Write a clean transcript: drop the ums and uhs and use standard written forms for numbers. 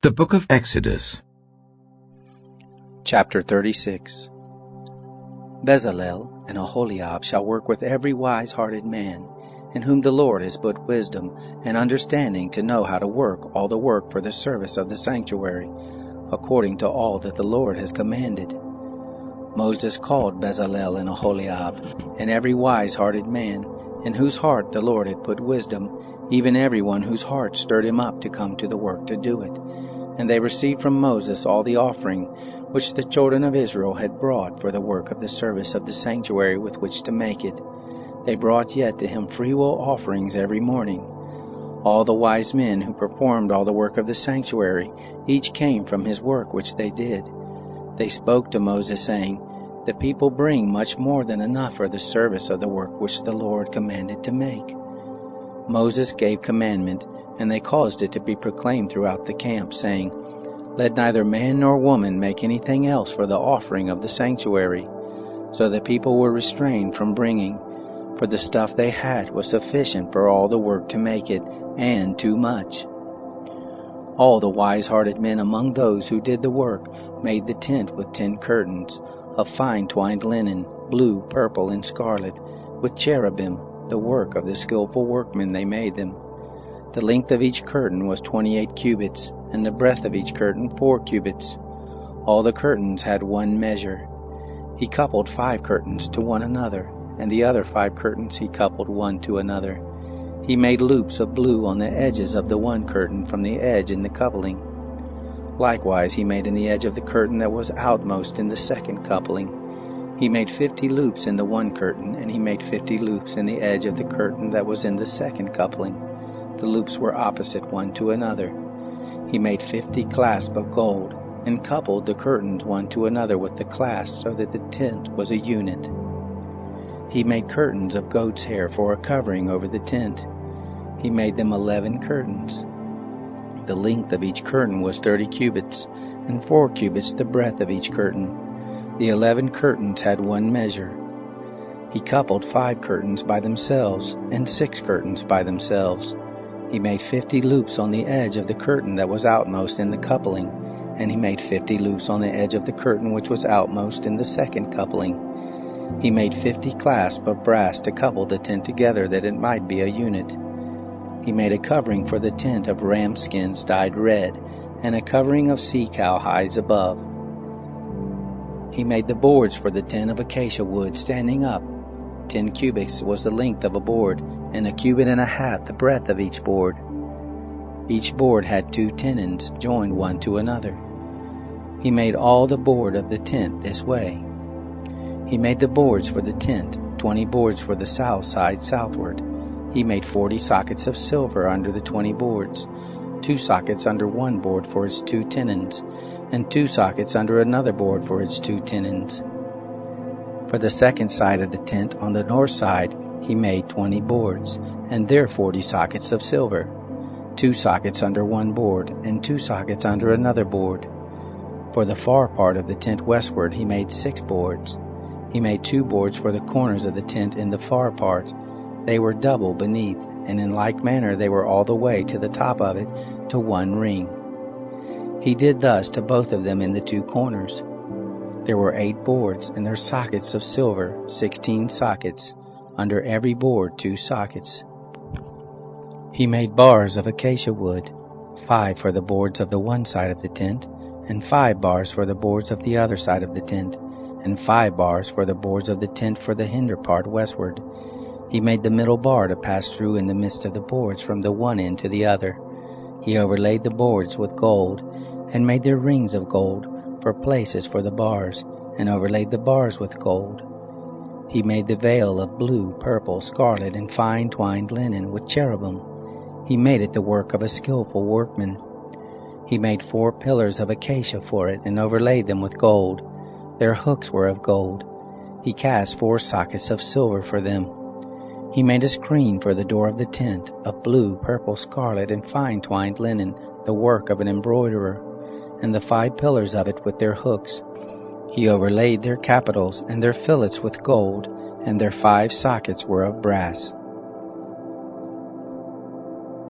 The Book of Exodus. Chapter 36. Bezalel and Aholiab shall work with every wise-hearted man, in whom the Lord has put wisdom and understanding to know how to work all the work for the service of the sanctuary, according to all that the Lord has commanded. Moses called Bezalel and Aholiab, and every wise-hearted man, in whose heart the Lord had put wisdom, even everyone whose heart stirred him up to come to the work to do it. And they received from Moses all the offering which the children of Israel had brought for the work of the service of the sanctuary with which to make it. They brought yet to him freewill offerings every morning. All the wise men who performed all the work of the sanctuary, each came from his work which they did. They spoke to Moses, saying, "The people bring much more than enough for the service of the work which the Lord commanded to make." Moses gave commandment, and they caused it to be proclaimed throughout the camp, saying, "Let neither man nor woman make anything else for the offering of the sanctuary." So the people were restrained from bringing, for the stuff they had was sufficient for all the work to make it, and too much. All the wise-hearted men among those who did the work made the tent with 10 curtains, of fine twined linen, blue, purple, and scarlet, with cherubim, the work of the skillful workmen they made them. The length of each curtain was 28 cubits, and the breadth of each curtain 4 cubits. All the curtains had one measure. He coupled 5 curtains to one another, and the other 5 curtains he coupled one to another. He made loops of blue on the edges of the one curtain from the edge in the coupling. Likewise he made in the edge of the curtain that was outmost in the second coupling. He made 50 loops in the one curtain, and he made 50 loops in the edge of the curtain that was in the second coupling. The loops were opposite one to another. He made 50 clasps of gold, and coupled the curtains one to another with the clasps, so that the tent was a unit. He made curtains of goat's hair for a covering over the tent. He made them 11 curtains. The length of each curtain was 30 cubits, and 4 cubits the breadth of each curtain. The 11 curtains had one measure. He coupled 5 curtains by themselves, and 6 curtains by themselves. He made 50 loops on the edge of the curtain that was outmost in the coupling, and he made 50 loops on the edge of the curtain which was outmost in the second coupling. He made 50 clasps of brass to couple the tent together, that it might be a unit. He made a covering for the tent of ram skins dyed red, and a covering of sea-cow hides above. He made the boards for the tent of acacia wood standing up. 10 cubits was the length of a board, and 1.5 cubits the breadth of each board. Each board had 2 tenons joined one to another. He made all the board of the tent this way. He made the boards for the tent, 20 boards for the south side southward. He made 40 sockets of silver under the 20 boards, 2 sockets under one board for its 2 tenons, and 2 sockets under another board for its 2 tenons. For the second side of the tent on the north side he made 20 boards, and there 40 sockets of silver, 2 sockets under one board, and 2 sockets under another board. For the far part of the tent westward he made 6 boards. He made 2 boards for the corners of the tent in the far part. They were double beneath, and in like manner they were all the way to the top of it, to one ring. He did thus to both of them in the 2 corners. There were 8 boards, and their sockets of silver, 16 sockets, under every board 2 sockets. He made bars of acacia wood, 5 for the boards of the one side of the tent, and 5 bars for the boards of the other side of the tent, and 5 bars for the boards of the tent for the hinder part westward. He made the middle bar to pass through in the midst of the boards from the one end to the other. He overlaid the boards with gold, and made their rings of gold for places for the bars, and overlaid the bars with gold. He made the veil of blue, purple, scarlet, and fine twined linen with cherubim. He made it the work of a skillful workman. He made 4 pillars of acacia for it, and overlaid them with gold. Their hooks were of gold. He cast 4 sockets of silver for them. He made a screen for the door of the tent, of blue, purple, scarlet, and fine twined linen, the work of an embroiderer, and the 5 pillars of it with their hooks. He overlaid their capitals and their fillets with gold, and their 5 sockets were of brass.